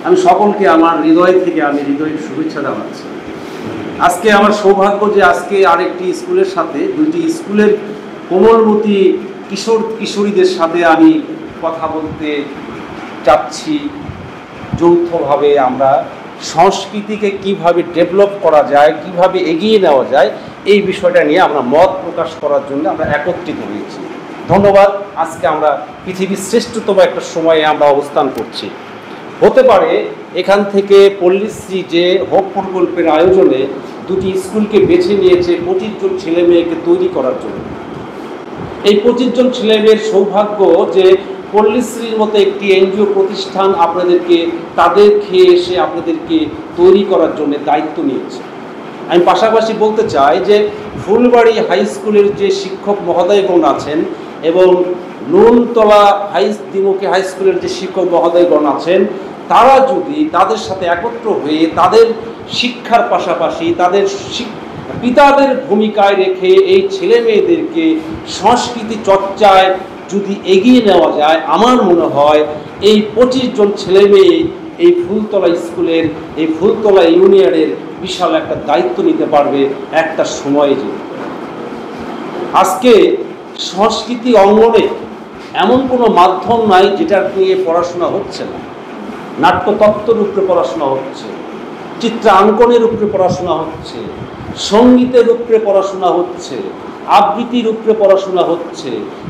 আমি সকলকে আমার হৃদয় থেকে হৃদয়ের শুভেচ্ছা জানাচ্ছি। আজকে আমার সৌভাগ্য যে আজকে আরেকটি স্কুলের সাথে, দুইটি স্কুলের কোমলমতি কিশোর কিশোরীদের সাথে আমি কথা বলতে চাচ্ছি। যৌথভাবে আমরা সংস্কৃতিকে কিভাবে ডেভেলপ করা যায়, কিভাবে এগিয়ে নেওয়া যায়, এই বিষয়টা নিয়ে আমরা মত প্রকাশ করার জন্য আমরা একত্রিত হয়েছি। ধন্যবাদ। আজকে আমরা পৃথিবীর শ্রেষ্ঠতম একটা সময়ে আমরা অবস্থান করছি। হতে পারে এখান থেকে পল্লীশ্রী যে হোপ প্রকল্পের আয়োজনে দুটি স্কুলকে বেছে নিয়েছে 25 জন ছেলে মেয়েকে তৈরি করার জন্য। এই 25 জন ছেলে মেয়ের সৌভাগ্য যে পল্লীশ্রীর মতো একটি এনজিও প্রতিষ্ঠান আপনাদেরকে তাদের খেয়ে এসে আপনাদেরকে তৈরি করার জন্য দায়িত্ব নিয়েছে। আমি পাশাপাশি বলতে চাই যে ফুলবাড়ি হাই স্কুলের যে শিক্ষক মহোদয়গণ আছেন এবং নুনতলা দ্বিমুখী হাই স্কুলের যে শিক্ষক মহোদয়গণ আছেন, তারা যদি তাদের সাথে একত্র হয়ে তাদের শিক্ষার পাশাপাশি তাদের পিতাদের ভূমিকায় রেখে এই ছেলে মেয়েদেরকে সংস্কৃতি চর্চায় যদি এগিয়ে নেওয়া যায়, আমার মনে হয় এই 25 জন ছেলে মেয়ে এই ফুলতলা স্কুলের, এই ফুলতলা ইউনিয়নের বিশাল একটা দায়িত্ব নিতে পারবে একটা সময়ে। যে আজকে সংস্কৃতি অঙ্গনে এমন কোনো মাধ্যম নাই যেটার নিয়ে পড়াশোনা হচ্ছে না। নাট্যতত্ত্বের উপরে পড়াশোনা হচ্ছে, চিত্রাঙ্কনের উপরে পড়াশোনা হচ্ছে, সঙ্গীতের উপরে পড়াশোনা হচ্ছে, আবৃত্তির উপরে পড়াশোনা হচ্ছে।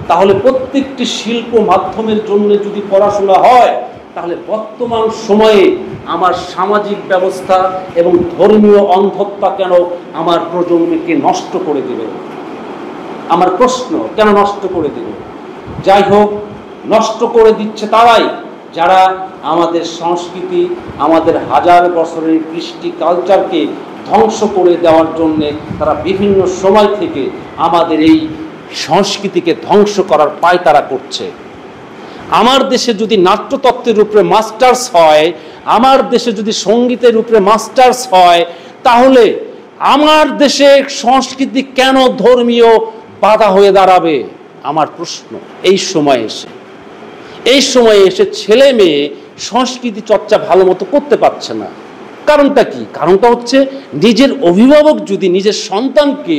তাহলে প্রত্যেকটি শিল্প মাধ্যমের জন্য যদি পড়াশোনা হয়, তাহলে বর্তমান সময়ে আমার সামাজিক ব্যবস্থা এবং ধর্মীয় অন্ধত্ব কেন আমার প্রজন্মকে নষ্ট করে দেবে? আমার প্রশ্ন, কেন নষ্ট করে দেবে? যাই হোক, নষ্ট করে দিচ্ছে তারাই যারা আমাদের সংস্কৃতি, আমাদের হাজার বছরের কৃষ্টি কালচারকে ধ্বংস করে দেওয়ার জন্যে তারা বিভিন্ন সময় থেকে আমাদের এই সংস্কৃতিকে ধ্বংস করার পায়তারা করছে। আমার দেশে যদি নাট্যতত্ত্বের উপরে মাস্টার্স হয়, আমার দেশে যদি সঙ্গীতের উপরে মাস্টার্স হয়, তাহলে আমার দেশে সংস্কৃতি কেন ধর্মীয় বাধা হয়ে দাঁড়াবে? আমার প্রশ্ন। এই সময়ে এসে ছেলে মেয়ে সংস্কৃতি চর্চা ভালো মতো করতে পারছে না। কারণটা কি? কারণটা হচ্ছে নিজের অভিভাবক যদি নিজের সন্তানকে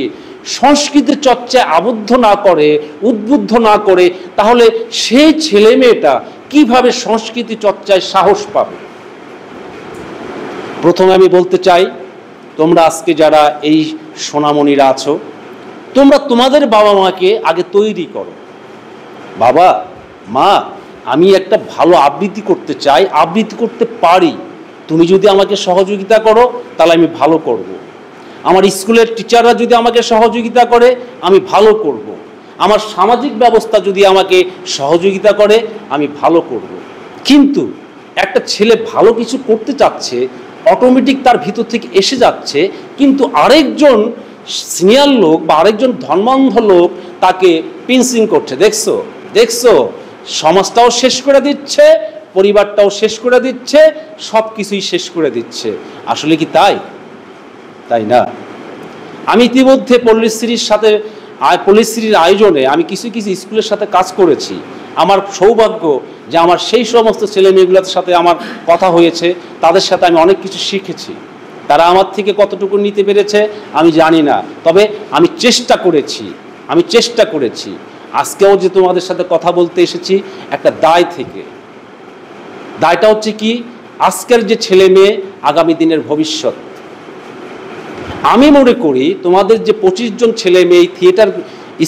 সংস্কৃতি চর্চায় আবদ্ধ না করে, উদ্বুদ্ধ না করে, তাহলে সেই ছেলে মেয়েটা কিভাবে সংস্কৃতি চর্চায় সাহস পাবে? প্রথমে আমি বলতে চাই, তোমরা আজকে যারা এই সোনামণিরা আছো, তোমরা তোমাদের বাবা মাকে আগে তৈরি করো। বাবা মা, আমি একটা ভালো আবৃত্তি করতে চাই, আবৃত্তি করতে পারি, তুমি যদি আমাকে সহযোগিতা করো তাহলে আমি ভালো করব। আমার স্কুলের টিচাররা যদি আমাকে সহযোগিতা করে আমি ভালো করব। আমার সামাজিক ব্যবস্থা যদি আমাকে সহযোগিতা করে আমি ভালো করব। কিন্তু একটা ছেলে ভালো কিছু করতে চাচ্ছে, অটোমেটিক তার ভিতর থেকে এসে যাচ্ছে, কিন্তু আরেকজন সিনিয়র লোক বা আরেকজন ধর্মান্ধ লোক তাকে পিনসিং করছে। দেখছো সমাজটাও শেষ করে দিচ্ছে, পরিবারটাও শেষ করে দিচ্ছে, সব কিছুই শেষ করে দিচ্ছে। আসলে কি তাই না? আমি ইতিমধ্যে পল্লীশ্রীর আয়োজনে আমি কিছু স্কুলের সাথে কাজ করেছি। আমার সৌভাগ্য যে আমার সেই সমস্ত ছেলে মেয়েগুলোর সাথে আমার কথা হয়েছে, তাদের সাথে আমি অনেক কিছু শিখেছি। তারা আমার থেকে কতটুকু নিতে পেরেছে আমি জানি না, তবে আমি চেষ্টা করেছি। আজকেও যে তোমাদের সাথে কথা বলতে এসেছি একটা দায় থেকে। দায়টা হচ্ছে কি? আজকের যে ছেলে মেয়ে আগামী দিনের ভবিষ্যৎ। আমি মনে করি তোমাদের যে 25 জন ছেলে মেয়ে থিয়েটার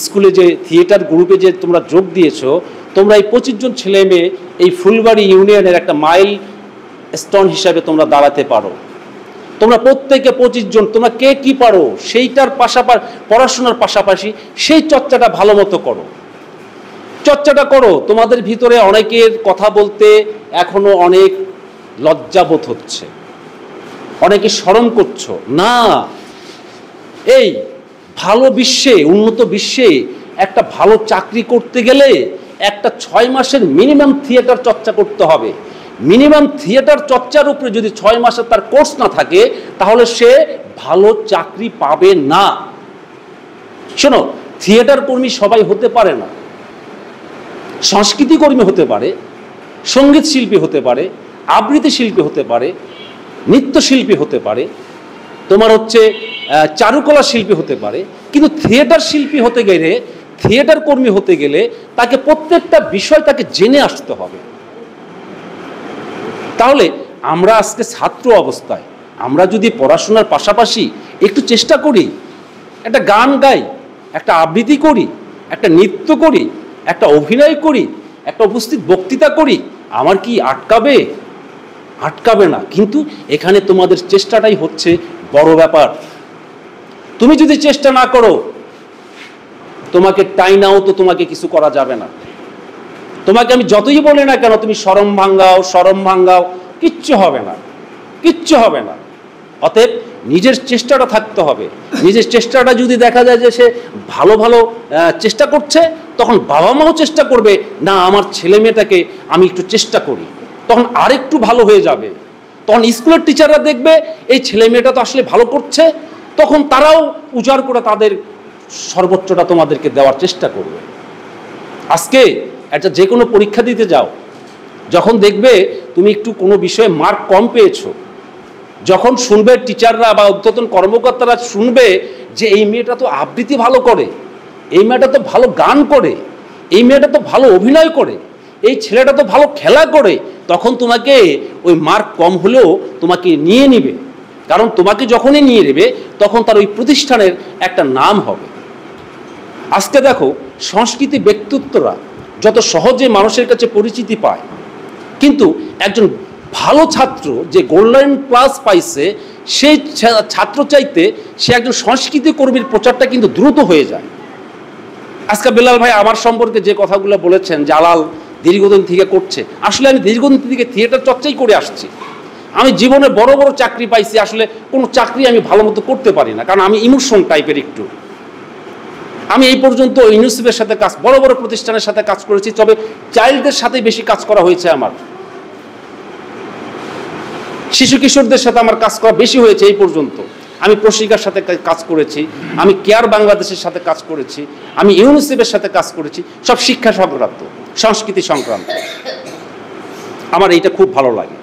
স্কুলে, যে থিয়েটার গ্রুপে যে তোমরা যোগ দিয়েছো, তোমরা এই 25 জন ছেলে মেয়ে এই ফুলবাড়ি ইউনিয়নের একটা মাইল স্টোন হিসাবে তোমরা দাঁড়াতে পারো। তোমরা প্রত্যেকে 25 জন, তোমরা কে কি পারো সেইটার পাশাপাশি, পড়াশোনার পাশাপাশি সেই চর্চাটা ভালো মতো করো। তোমাদের ভিতরে অনেকের কথা বলতে এখনো অনেক লজ্জাবোধ হচ্ছে, অনেকে শরম করছো না। এই ভালো বিশ্বে, উন্নত বিশ্বে একটা ভালো চাকরি করতে গেলে একটা 6 মাসের মিনিমাম থিয়েটার চর্চা করতে হবে। মিনিমাম থিয়েটার চর্চার উপরে যদি 6 মাসের তার কোর্স না থাকে, তাহলে সে ভালো চাকরি পাবে না। শোনো, থিয়েটার কর্মী সবাই হতে পারে না। সংস্কৃতি কর্মী হতে পারে, সঙ্গীত শিল্পী হতে পারে, আবৃত্তি শিল্পী হতে পারে, নৃত্যশিল্পী হতে পারে, তোমার হচ্ছে চারুকলা শিল্পী হতে পারে, কিন্তু থিয়েটার শিল্পী হতে গেলে, থিয়েটার কর্মী হতে গেলে তাকে প্রত্যেকটা বিষয় তাকে জেনে আসতে হবে। তাহলে আমরা আজকে ছাত্র অবস্থায় আমরা যদি পড়াশোনার পাশাপাশি একটু চেষ্টা করি, একটা গান গাই, একটা আবৃত্তি করি, একটা নৃত্য করি, একটা অভিনয় করি, একটা উপস্থিত বক্তৃতা করি, আমার কি আটকাবে? আটকাবে না। কিন্তু এখানে তোমাদের চেষ্টাটাই হচ্ছে বড় ব্যাপার। তুমি যদি চেষ্টা না করো, তোমাকে টাইনাও তো তোমাকে কিছু করা যাবে না। তোমাকে আমি যতই বলি না কেন তুমি শরম ভাঙ্গাও, কিচ্ছু হবে না, কিচ্ছু হবে না। অতএব নিজের চেষ্টাটা থাকতে হবে। নিজের চেষ্টাটা যদি দেখা যায় যে সে ভালো ভালো চেষ্টা করছে, তখন বাবা মাও চেষ্টা করবে, না আমার ছেলে মেয়েটাকে আমি একটু চেষ্টা করি, তখন আরেকটু ভালো হয়ে যাবে। তখন স্কুলের টিচাররা দেখবে এই ছেলে মেয়েটা তো আসলে ভালো করছে, তখন তারাও উজাড় করে তাদের সর্বোচ্চটা তোমাদেরকে দেওয়ার চেষ্টা করবে। আজকে একটা যে কোনো পরীক্ষা দিতে যাও, যখন দেখবে তুমি একটু কোনো বিষয়ে মার্ক কম পেয়েছো, যখন শুনবে টিচাররা বা ঊর্ধ্বতন কর্মকর্তারা শুনবে যে এই মেয়েটা তো আবৃত্তি ভালো করে, এই মেয়েটা তো ভালো গান করে, এই মেয়েটা তো ভালো অভিনয় করে, এই ছেলেটা তো ভালো খেলা করে, তখন তোমাকে ওই মার্ক কম হলেও তোমাকে নিয়ে নিবে। কারণ তোমাকে যখনই নিয়ে নেবে তখন তার ওই প্রতিষ্ঠানের একটা নাম হবে। আজকে দেখো সংস্কৃতি ব্যক্তিত্বরা যত সহজে মানুষের কাছে পরিচিতি পায়, কিন্তু একজন ভালো ছাত্র যে গোল্ডেন প্লাস পাইছে সেই ছাত্র চাইতে সে একজন সংস্কৃতি কর্মীর প্রচারটা কিন্তু দ্রুত হয়ে যায়। আজকে বেলাল ভাই আমার সম্পর্কে যে কথাগুলো বলেছেন, জালাল দীর্ঘদিন থেকে করছে, আসলে আমি দীর্ঘদিন থেকে থিয়েটার চর্চাই করে আসছি। আমি জীবনে বড় বড় চাকরি পাইছি, আসলে কোনো চাকরি আমি ভালো মতো করতে পারি না, কারণ আমি ইমোশন টাইপের একটু। আমি এই পর্যন্ত ইউনিসেফের সাথে কাজ, বড় বড় প্রতিষ্ঠানের সাথে কাজ করেছি, তবে চাইল্ডদের সাথে বেশি কাজ করা হয়েছে আমার, শিশু কিশোরদের সাথে আমার কাজ করা বেশি হয়েছে এই পর্যন্ত। আমি প্রশিকার সাথে কাজ করেছি, আমি কেয়ার বাংলাদেশের সাথে কাজ করেছি, আমি ইউনিসেফের সাথে কাজ করেছি, সব শিক্ষা সংক্রান্ত, সংস্কৃতি সংক্রান্ত। আমার এইটা খুব ভালো লাগে।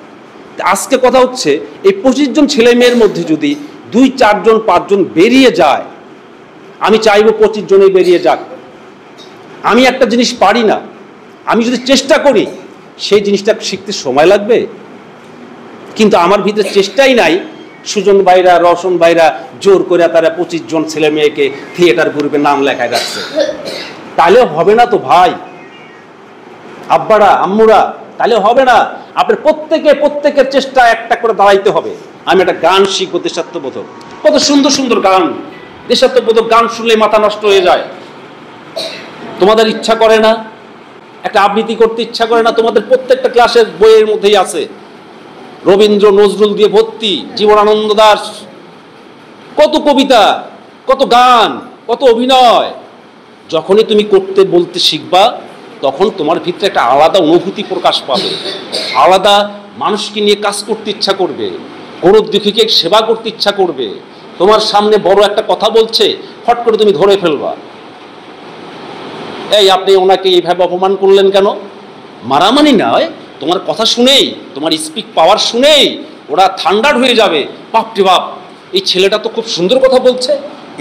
আজকে কথা হচ্ছে এই 25 জন ছেলে মেয়ের মধ্যে যদি 2, 4 জন 5 জন বেরিয়ে যায়, আমি চাইবো 25 জনেই বেরিয়ে যাক। আমি একটা জিনিস পারি না, আমি যদি চেষ্টা করি সেই জিনিসটা শিখতে সময় লাগবে, কিন্তু আমার ভিতরে চেষ্টাই নাই। সুজন ভাইরা, রওশন ভাইরা জোর করে তারা 25 জন ছেলে মেয়েকে থিয়েটার গ্রুপে নাম লেখায় রাখছে, তাহলে হবে না তো ভাই, আব্বারা আম্মুরা, তাহলে হবে না। আপনার প্রত্যেকের চেষ্টা একটা করে দাঁড়াইতে হবে। আমি একটা গান শিখবো দেশাত্মবোধক, কত সুন্দর সুন্দর গান, দেশাত্মবোধক গান শুনলে মাথা নষ্ট হয়ে যায়। তোমাদের ইচ্ছা করে না একটা আবৃত্তি করতে? ইচ্ছা করে না? তোমাদের প্রত্যেকটা ক্লাসের বইয়ের মধ্যেই আছে, রবীন্দ্র নজরুল দিয়ে ভর্তি, জীবনানন্দ দাশ, কত কবিতা, কত গান, কত অভিনয়। যখনই তুমি করতে বলতে শিখবা, তখন তোমার ভিতরে একটা আলাদা অনুভূতি প্রকাশ পাবে, আলাদা মানুষকে নিয়ে কাজ করতে ইচ্ছা করবে, গরিব দুঃখীকে সেবা করতে ইচ্ছা করবে। তোমার সামনে বড় একটা কথা বলছে, হট করে তুমি ধরে ফেলবা, এই আপনি ওনাকে এইভাবে অপমান করলেন কেন? মারামারি নয়, তোমার কথা শুনেই, তোমার স্পিক পাওয়ার শুনেই ওরা থান্ডার হয়ে যাবে, বাপরে বাপ, এই ছেলেটা তো খুব সুন্দর কথা বলছে,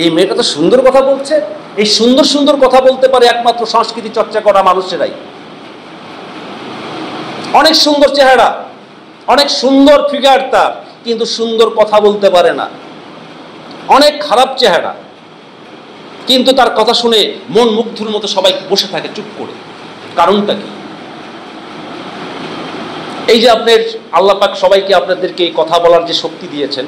এই মেয়েটা তো সুন্দর কথা বলছে। এই সুন্দর সুন্দর কথা বলতে পারে একমাত্র সংস্কৃতি চর্চা করা মানুষেরাই। অনেক সুন্দর চেহারা, অনেক সুন্দর ফিগার তার, কিন্তু সুন্দর কথা বলতে পারে না। অনেক খারাপ চেহারা, কিন্তু তার কথা শুনে মন মুগ্ধর মতো সবাই বসে থাকে চুপ করে। কারণটা কি? এই যে আপনার আল্লাহ পাক সবাইকে আপনাদেরকে এই কথা বলার যে শক্তি দিয়েছেন,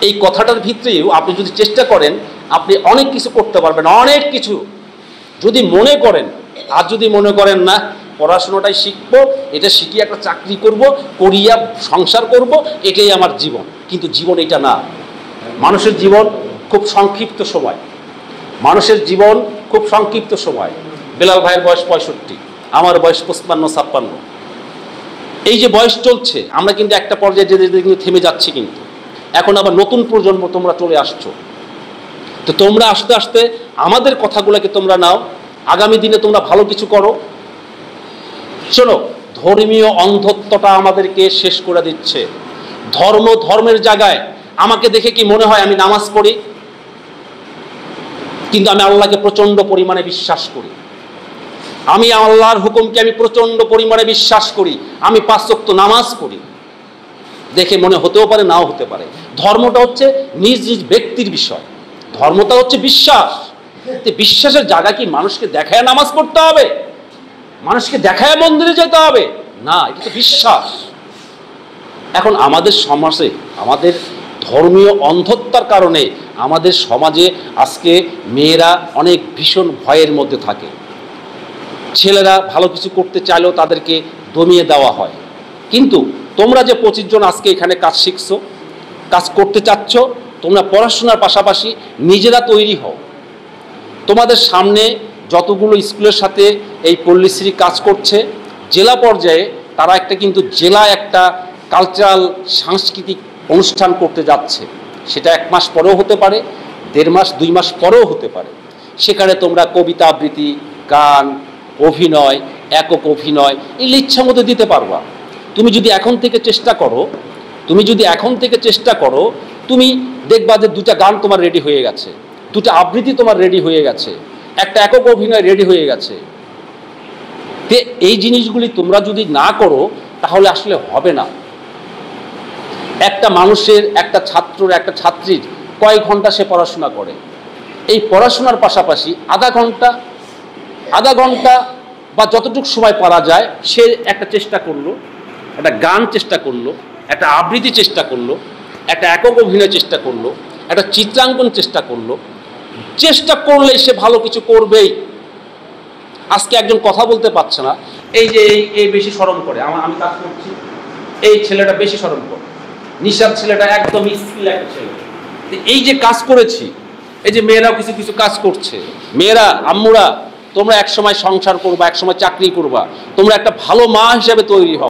এই কথাটার ভিতরেও আপনি যদি চেষ্টা করেন, আপনি অনেক কিছু করতে পারবেন, অনেক কিছু যদি মনে করেন। আর যদি মনে করেন না পড়াশোনাটাই শিখবো, এটা শিখিয়ে একটা চাকরি করব, করিয়া সংসার করব, এটাই আমার জীবন, কিন্তু জীবন এটা না। মানুষের জীবন খুব সংক্ষিপ্ত সময়, মানুষের জীবন খুব সংক্ষিপ্ত সময়। বেলাল ভাইয়ের বয়স 65, আমার বয়স 55-56। এই যে বয়স চলছে, আমরা কিন্তু একটা পর্যায়ে যেতে যেতে কিন্তু থেমে যাচ্ছি, কিন্তু এখন আবার নতুন প্রজন্ম তোমরা চলে আসছো। তো তোমরা আস্তে আস্তে আমাদের কথাগুলোকে তোমরা নাও, আগামী দিনে তোমরা ভালো কিছু করো। শোনো, ধর্মীয় অন্ধত্বটা আমাদেরকে শেষ করে দিচ্ছে। ধর্মের জায়গায় আমাকে দেখে কি মনে হয় আমি নামাজ পড়ি, কিন্তু আমি আল্লাহকে প্রচন্ড পরিমাণে বিশ্বাস করি। আমি আল্লাহর হুকুমকে আমি প্রচন্ড পরিমাণে বিশ্বাস করি, আমি 5 ওয়াক্ত নামাজ পড়ি। দেখে মনে হতেও পারে, নাও হতে পারে। ধর্মটা হচ্ছে নিজ নিজ ব্যক্তির বিষয়, ধর্মটা হচ্ছে বিশ্বাস। বিশ্বাসের জায়গা কি মানুষকে দেখায় নামাজ পড়তে হবে, মানুষকে দেখায় মন্দিরে যেতে হবে? না, এটা তো বিশ্বাস। এখন আমাদের সমাজে আমাদের ধর্মীয় অন্ধত্বের কারণে আমাদের সমাজে আজকে মেয়েরা অনেক ভীষণ ভয়ের মধ্যে থাকে। ছেলেরা ভালো কিছু করতে চাইলেও তাদেরকে দমিয়ে দেওয়া হয়। কিন্তু তোমরা যে 25 জন আজকে এখানে কাজ শিখছো, কাজ করতে চাচ্ছ, তোমরা পড়াশোনার পাশাপাশি নিজেরা তৈরি হও। তোমাদের সামনে যতগুলো স্কুলের সাথে এই পল্লীশ্রী কাজ করছে, জেলা পর্যায়ে তারা কিন্তু জেলায় একটা কালচারাল সাংস্কৃতিক অনুষ্ঠান করতে যাচ্ছে। সেটা 1 মাস পরেও হতে পারে, 1.5 মাস 2 মাস পরেও হতে পারে। সেখানে তোমরা কবিতা আবৃত্তি, গান, অভিনয়, একক অভিনয় এগুলো ইচ্ছা মতো দিতে পারবা। তুমি যদি এখন থেকে চেষ্টা করো, তুমি দেখবা যে 2টা গান তোমার রেডি হয়ে গেছে, 2টা আবৃত্তি তোমার রেডি হয়ে গেছে, একটা একক অভিনয় রেডি হয়ে গেছে। এই জিনিসগুলি তোমরা যদি না করো তাহলে আসলে হবে না। একটা মানুষের, একটা ছাত্রর, একটা ছাত্রীর কয় ঘন্টা সে পড়াশোনা করে? এই পড়াশোনার পাশাপাশি আধা ঘন্টা বা যতটুকু সময় পারা যায় সে একটা চেষ্টা করলো, একটা গান চেষ্টা করলো, একটা আবৃত্তি চেষ্টা করলো, একটা একক অভিনয় চেষ্টা করলো, একটা চিত্রাঙ্কন চেষ্টা করলে সে ভালো কিছু করবেই। আজকে একজন কথা বলতে পারছে না, এই বেশি শরম করে, আমি কাজ করছি, এই ছেলেটা বেশি শরম করে, নিশার ছেলেটা একদম স্কিল একটা ছেলে। এই যে কাজ করেছি, এই যে মেয়েরাও কিছু কিছু কাজ করছে, মেয়েরা, আম্মুরা, তোমরা একসময় সংসার করবা, একসময় চাকরি করবা, তোমরা একটা ভালো মা হিসেবে তৈরি হও।